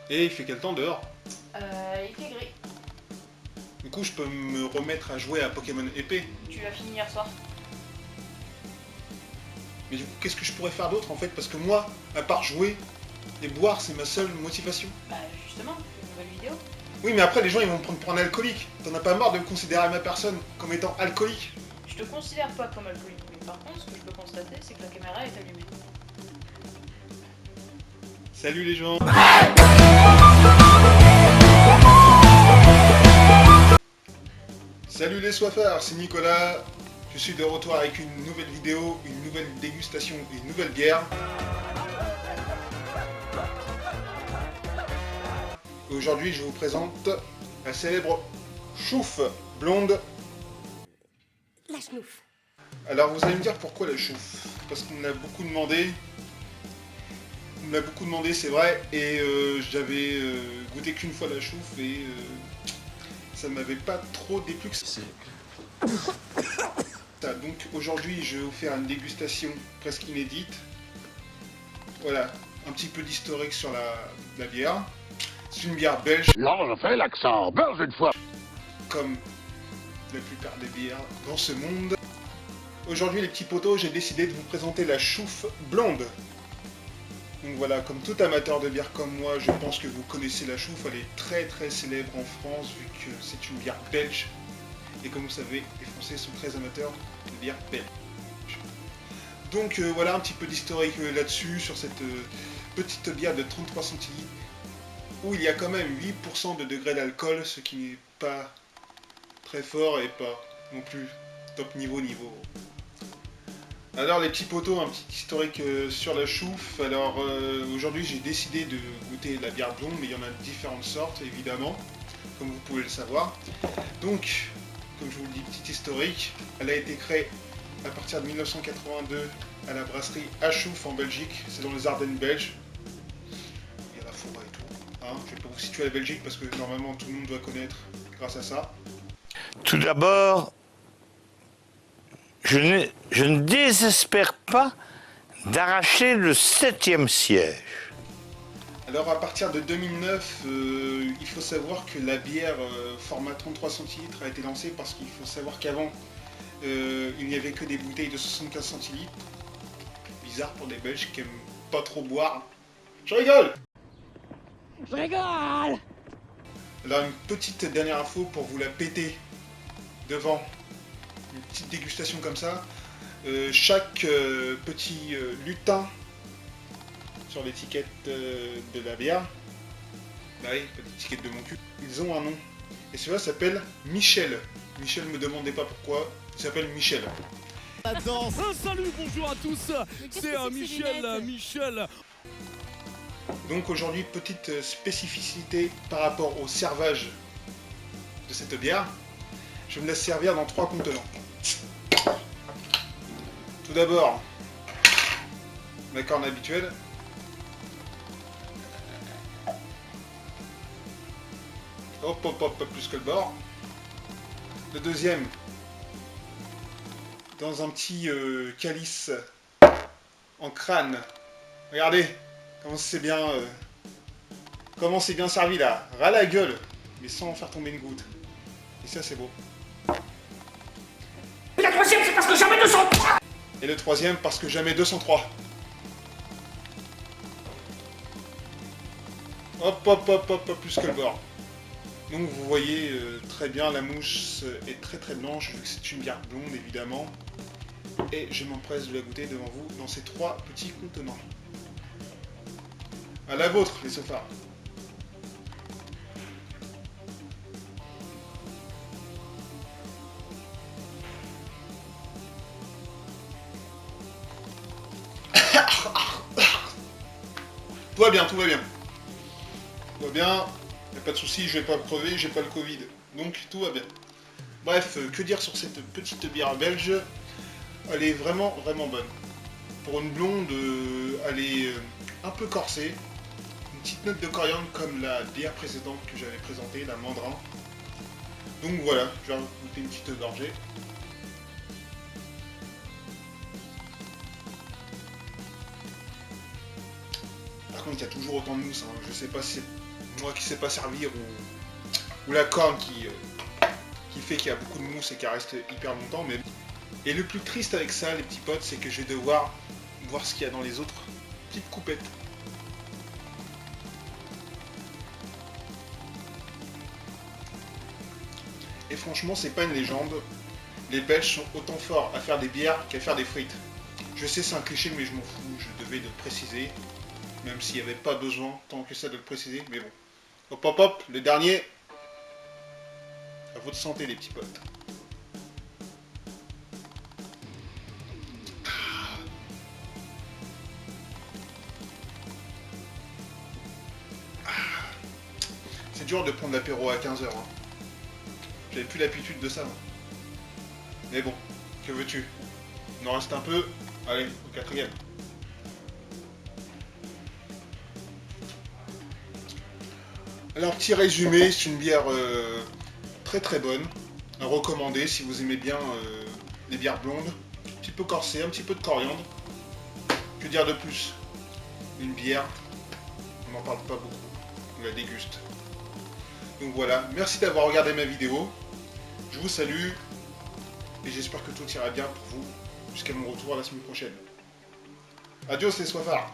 Et il fait quel temps dehors? Il fait gris. Du coup, je peux me remettre à jouer à Pokémon épée. Tu l'as fini hier soir. Mais du coup, qu'est-ce que je pourrais faire d'autre en fait? Parce que moi, à part jouer et boire, c'est ma seule motivation. Bah justement, une nouvelle vidéo. Oui, mais après, les gens ils vont me prendre pour un alcoolique. T'en as pas marre de considérer ma personne comme étant alcoolique? Je te considère pas comme alcoolique, mais par contre, ce que je peux constater, c'est que la caméra est allumée. Salut les gens. Salut les soifards, c'est Nicolas. Je suis de retour avec une nouvelle vidéo, une nouvelle dégustation et une nouvelle bière. Aujourd'hui, je vous présente la célèbre chouffe blonde. La schnouf. Alors, vous allez me dire pourquoi la chouffe? Parce qu'on me l'a beaucoup demandé. On me l'a beaucoup demandé, c'est vrai, et j'avais goûté qu'une fois la chouffe et ça m'avait pas trop déplu que ça. Donc aujourd'hui, je vais vous faire une dégustation presque inédite. Voilà, un petit peu d'historique sur la bière. C'est une bière belge, Là, je fais l'accent belge une fois. comme la plupart des bières dans ce monde. Aujourd'hui, les petits potos, j'ai décidé de vous présenter la chouffe blonde. Donc voilà, comme tout amateur de bière comme moi, je pense que vous connaissez la chouffe. Elle est très très célèbre en France vu que c'est une bière belge. Et comme vous savez, les Français sont très amateurs de bière belge. Donc voilà un petit peu d'historique là-dessus, sur cette petite bière de 33 centilitres, où il y a quand même 8% de degré d'alcool, ce qui n'est pas très fort et pas non plus top niveau. Alors les petits potos, un petit historique sur la chouffe. Alors aujourd'hui j'ai décidé de goûter la bière blonde, mais il y en a différentes sortes évidemment, comme vous pouvez le savoir. Donc, comme je vous le dis, petit historique, elle a été créée à partir de 1982 à la brasserie Achouffe en Belgique, c'est dans les Ardennes belges. Il y a la forêt et tout. Hein, je vais pas vous situer la Belgique parce que normalement tout le monde doit connaître grâce à ça. Tout d'abord, je ne désespère pas d'arracher le 7e siège. Alors à partir de 2009, il faut savoir que la bière format 33 centilitres a été lancée parce qu'il faut savoir qu'avant, il n'y avait que des bouteilles de 75 centilitres. Bizarre pour des Belges qui aiment pas trop boire. Je rigole! Je rigole. Alors une petite dernière info pour vous la péter devant une petite dégustation comme ça. Chaque petit lutin sur l'étiquette de la bière, bah oui, pas d'étiquette de mon cul, ils ont un nom. Et celui-là s'appelle Michel. Michel, me demandez pas pourquoi, il s'appelle Michel. Salut, bonjour à tous, c'est Michel. Donc aujourd'hui, petite spécificité par rapport au servage de cette bière. Je vais me la servir dans 3 contenants. Tout d'abord, ma corne habituelle. Hop, pas plus que le bord. Le deuxième, dans un petit calice en crâne. Regardez comment c'est bien, servi là. Ras la gueule, mais sans en faire tomber une goutte. Et ça, c'est beau. Et la troisième, c'est parce que jamais 203. Et le troisième, parce que jamais 203. Hop, pas plus que le bord. Donc vous voyez très bien, la mousse est très très blanche, vu que c'est une bière blonde évidemment. Et je m'empresse de la goûter devant vous dans ces 3 petits contenants. À la vôtre, les sofards. Tout va bien, tout va bien. Tout va bien, y a pas de souci, je vais pas me crever, j'ai pas le Covid. Donc tout va bien. Bref, que dire sur cette petite bière belge? Elle est vraiment vraiment bonne. Pour une blonde, elle est un peu corsée. Une petite note de coriandre comme la bière précédente que j'avais présentée, la Mandrin. Donc voilà, je vais goûter une petite gorgée. Par contre, il y a toujours autant de mousse. Hein. Je sais pas si c'est moi qui sais pas servir ou la corne qui fait qu'il y a beaucoup de mousse et qu'elle reste hyper longtemps. Mais... Et le plus triste avec ça, les petits potes, c'est que je vais devoir voir ce qu'il y a dans les autres petites coupettes. Et franchement, c'est pas une légende. Les Belges sont autant forts à faire des bières qu'à faire des frites. Je sais, c'est un cliché, mais je m'en fous. Je devais le préciser. Même s'il n'y avait pas besoin, tant que ça, de le préciser. Mais bon. Hop, hop, hop. Le dernier. À votre santé, les petits potes. C'est dur de prendre l'apéro à 15h. Hein. J'avais plus l'habitude de ça. Moi. Mais bon, que veux-tu? Il en reste un peu. Allez, au quatrième. Alors, petit résumé, c'est une bière très très bonne. À recommander si vous aimez bien les bières blondes. Un petit peu corsée, un petit peu de coriandre. Que dire de plus? Une bière, on n'en parle pas beaucoup. On la déguste. Donc voilà, merci d'avoir regardé ma vidéo. Je vous salue. Et j'espère que tout ira bien pour vous jusqu'à mon retour la semaine prochaine. Adios les soifards.